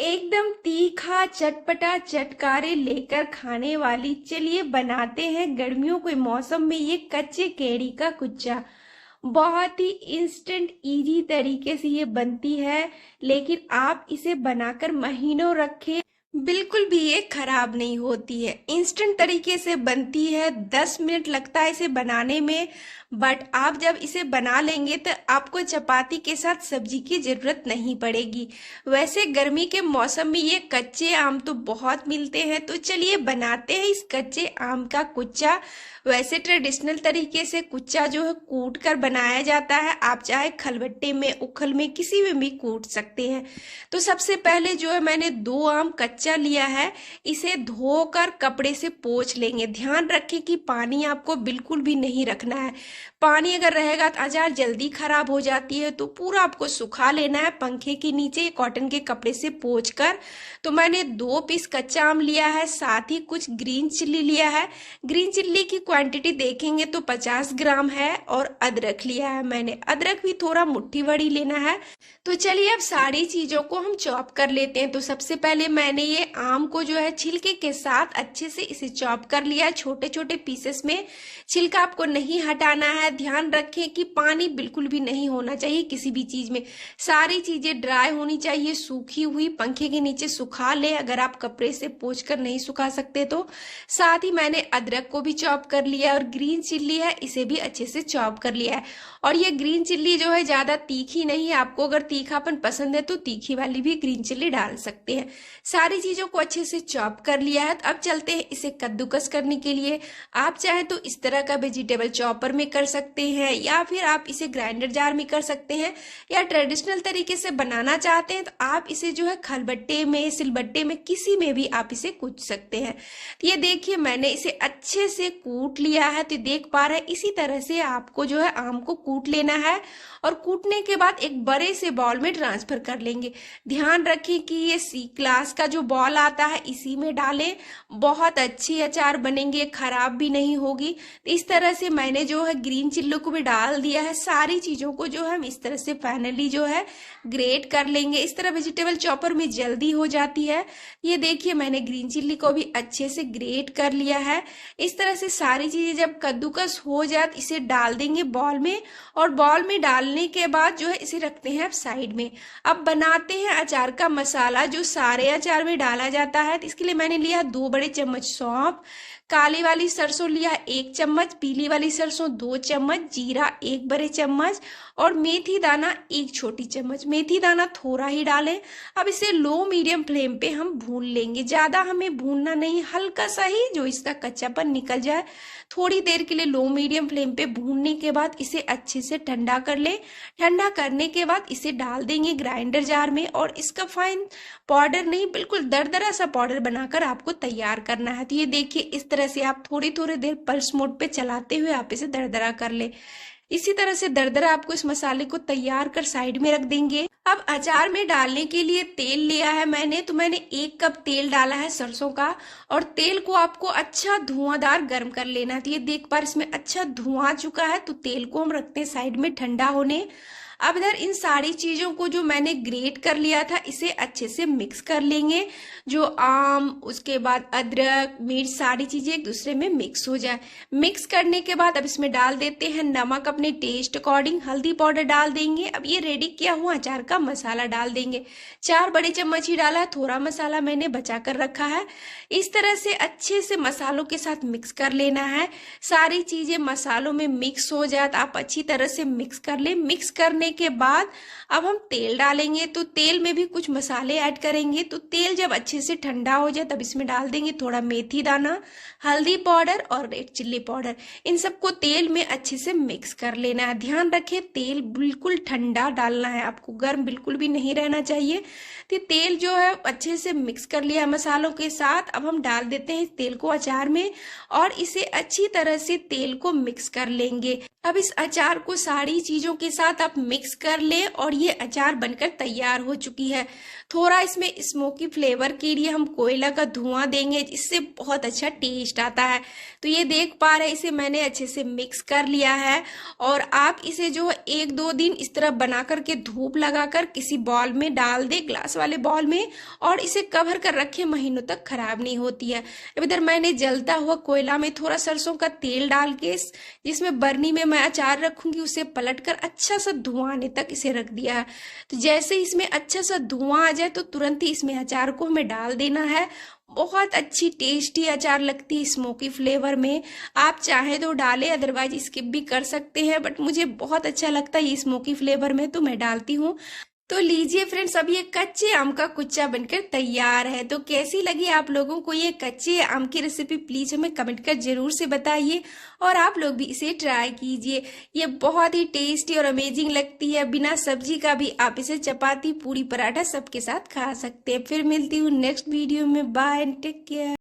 एकदम तीखा चटपटा चटकारे लेकर खाने वाली, चलिए बनाते हैं गर्मियों के मौसम में ये कच्चे केरी का कुच्चा। बहुत ही इंस्टेंट इजी तरीके से ये बनती है, लेकिन आप इसे बनाकर महीनों रखें, बिल्कुल भी ये खराब नहीं होती है। इंस्टेंट तरीके से बनती है, 10 मिनट लगता है इसे बनाने में। बट आप जब इसे बना लेंगे तो आपको चपाती के साथ सब्जी की जरूरत नहीं पड़ेगी। वैसे गर्मी के मौसम में ये कच्चे आम तो बहुत मिलते हैं, तो चलिए बनाते हैं इस कच्चे आम का कुच्चा। वैसे ट्रेडिशनल तरीके से कुच्चा जो है कूट कर बनाया जाता है, आप चाहे खलबट्टे में, उखल में, किसी में भी कूट सकते हैं। तो सबसे पहले जो है मैंने 2 आम कच्चा लिया है, इसे धोकर कपड़े से पोंछ लेंगे। ध्यान रखें कि पानी आपको बिल्कुल भी नहीं रखना है। पानी अगर रहेगा तो अचार जल्दी खराब हो जाती है, तो पूरा आपको सुखा लेना है पंखे के नीचे कॉटन के कपड़े से पोंछकर। तो मैंने 2 पीस कच्चा आम लिया है, साथ ही कुछ ग्रीन चिल्ली लिया है। ग्रीन चिल्ली की क्वांटिटी देखेंगे तो 50 ग्राम है, और अदरक लिया है मैंने। अदरक भी थोड़ा मुट्ठी बड़ी लेना है। तो चलिए अब सारी चीजों को हम चॉप कर लेते हैं। तो सबसे पहले मैंने ये आम को जो है छिलके के साथ अच्छे से इसे चॉप कर लिया है, छोटे छोटे पीसेस में। छिलका आपको नहीं हटाना है। ध्यान रखें कि पानी बिल्कुल भी नहीं होना चाहिए किसी भी चीज में। सारी चीजें ड्राई होनी चाहिए, सूखी हुई, पंखे के नीचे सुखा ले अगर आप कपड़े से पोंछ कर नहीं सुखा सकते तो। साथ ही मैंने अदरक को भी चॉप कर लिया, और ग्रीन चिल्ली है इसे भी अच्छे से चॉप कर लिया है। और ये ग्रीन चिल्ली जो है ज्यादा तीखी नहीं है, आपको अगर तीखापन पसंद है तो तीखी वाली भी ग्रीन चिल्ली डाल सकते हैं। सारी चीजों को अच्छे से चॉप कर लिया है। तो अब चलते हैं इसे कद्दूकस करने के लिए। आप चाहे तो इस तरह का वेजिटेबल चॉपर में कर सकते हैं, या फिर आप इसे ग्राइंडर जार में कर सकते हैं, या ट्रेडिशनल तरीके से बनाना चाहते हैं तो आप इसे जो है खलबट्टे में, सिलबट्टे में, किसी में भी आप इसे कूट सकते हैं। तो ये देखिए मैंने इसे अच्छे से कूट लिया है। तो देख पा रहे हैं इसी तरह से आपको जो है आम को कूट लेना है, और कूटने के बाद एक बड़े से बॉल में ट्रांसफर कर लेंगे। ध्यान रखें कि ये सी क्लास का जो बॉल आता है इसी में डालें, बहुत अच्छी अचार बनेंगे, खराब भी नहीं होगी। तो इस तरह से मैंने जो है ग्रीन चिल्ली को भी डाल दिया है। सारी चीजों को जो है हम इस तरह से फाइनली जो है ग्रेट कर लेंगे। इस तरह वेजिटेबल चॉपर में जल्दी हो जाती है। ये देखिए मैंने ग्रीन चिल्ली को भी अच्छे से ग्रेट कर लिया है। इस तरह से सारी चीजें जब कद्दूकस हो जाए इसे डाल देंगे बॉल में, और बॉल में डालने के बाद जो है इसे रखते हैं अब साइड में। अब बनाते हैं अचार का मसाला जो सारे अचार में डाला जाता है। तो इसके लिए मैंने लिया 2 बड़े चम्मच सौंफ, काली वाली सरसों लिया 1 चम्मच, पीली वाली सरसों 2 चम्मच, जीरा 1 बड़े चम्मच, और मेथी दाना 1 छोटी चम्मच। मेथी दाना थोड़ा ही डालें। अब इसे लो मीडियम फ्लेम पे हम भून लेंगे, ज्यादा हमें भूनना नहीं, हल्का सा ही जो इसका कच्चापन निकल जाए। थोड़ी देर के लिए लो मीडियम फ्लेम पे भूनने के बाद इसे अच्छे से ठंडा कर ले। ठंडा करने के बाद इसे डाल देंगे ग्राइंडर जार में, और इसका फाइन पाउडर नहीं, बिल्कुल दरदरा सा पाउडर बनाकर आपको तैयार करना है। तो ये देखिए इस तरह से आप थोड़ी थोड़ी देर पल्स मोड पे चलाते हुए आप इसे दरदरा कर ले। इसी तरह से दरदरा आपको इस मसाले को तैयार कर साइड में रख देंगे। अब अचार में डालने के लिए तेल लिया है मैंने। तो मैंने 1 कप तेल डाला है सरसों का, और तेल को आपको अच्छा धुआंधार गर्म कर लेना है। तो ये देख पा इसमें अच्छा धुआं आ चुका है। तो तेल को हम रखते हैं साइड में ठंडा होने। अब इधर इन सारी चीजों को जो मैंने ग्रेट कर लिया था इसे अच्छे से मिक्स कर लेंगे। जो आम, उसके बाद अदरक, मिर्च, सारी चीजें एक दूसरे में मिक्स हो जाए। मिक्स करने के बाद अब इसमें डाल देते हैं नमक अपने टेस्ट अकॉर्डिंग, हल्दी पाउडर डाल देंगे। अब ये रेडी किया हुआ अचार का मसाला डाल देंगे। 4 बड़े चम्मच ही डाला है, थोड़ा मसाला मैंने बचा कर रखा है। इस तरह से अच्छे से मसालों के साथ मिक्स कर लेना है। सारी चीजें मसालों में मिक्स हो जाए तो आप अच्छी तरह से मिक्स कर ले। मिक्स करने के बाद अब हम तेल डालेंगे। तो तेल में भी कुछ मसाले ऐड करेंगे। तो तेल जब अच्छे से ठंडा हो जाए तब इसमें डाल देंगे थोड़ा मेथी दाना, हल्दी पाउडर और रेड चिल्ली पाउडर। इन सबको तेल में अच्छे से मिक्स कर लेना है। ध्यान रखें तेल बिल्कुल ठंडा डालना है, आपको गर्म बिल्कुल भी नहीं रहना चाहिए। तो तेल जो है अच्छे से मिक्स कर लिया मसालों के साथ। अब हम डाल देते हैं तेल को अचार में, और इसे अच्छी तरह से तेल को मिक्स कर लेंगे। अब इस अचार को सारी चीजों के साथ आप मिक्स मिक्स कर ले और ये अचार बनकर तैयार हो चुकी है। थोड़ा इसमें स्मोकी फ्लेवर के लिए हम कोयला का धुआं देंगे, इससे बहुत अच्छा टेस्ट आता है। तो ये देख पा रहे हैं, इसे मैंने अच्छे से मिक्स कर लिया है। और आप इसे जो 1-2 दिन इस तरह बना करके धूप लगाकर किसी बॉल में डाल दे, ग्लास वाले बॉल में, और इसे कवर कर रखे, महीनों तक खराब नहीं होती है। अब इधर मैंने जलता हुआ कोयला में थोड़ा सरसों का तेल डाल के जिसमें बर्नी में मैं अचार रखूंगी, उसे पलटकर अच्छा सा धुआं आने तक इसे रख दिया है। तो जैसे इसमें अच्छा सा धुआं आ जाए तो तुरंत ही इसमें अचार को हमें डाल देना है। बहुत अच्छी टेस्टी अचार लगती है स्मोकी फ्लेवर में। आप चाहे तो डालें, अदरवाइज स्किप भी कर सकते हैं, बट मुझे बहुत अच्छा लगता है ये स्मोकी फ्लेवर में, तो मैं डालती हूँ। तो लीजिए फ्रेंड्स, अब ये कच्चे आम का कुच्चा बनकर तैयार है। तो कैसी लगी आप लोगों को ये कच्चे आम की रेसिपी, प्लीज हमें कमेंट कर जरूर से बताइए, और आप लोग भी इसे ट्राई कीजिए। ये बहुत ही टेस्टी और अमेजिंग लगती है। बिना सब्जी का भी आप इसे चपाती, पूरी, पराठा सबके साथ खा सकते हैं। फिर मिलती हूँ नेक्स्ट वीडियो में। Bye and take care.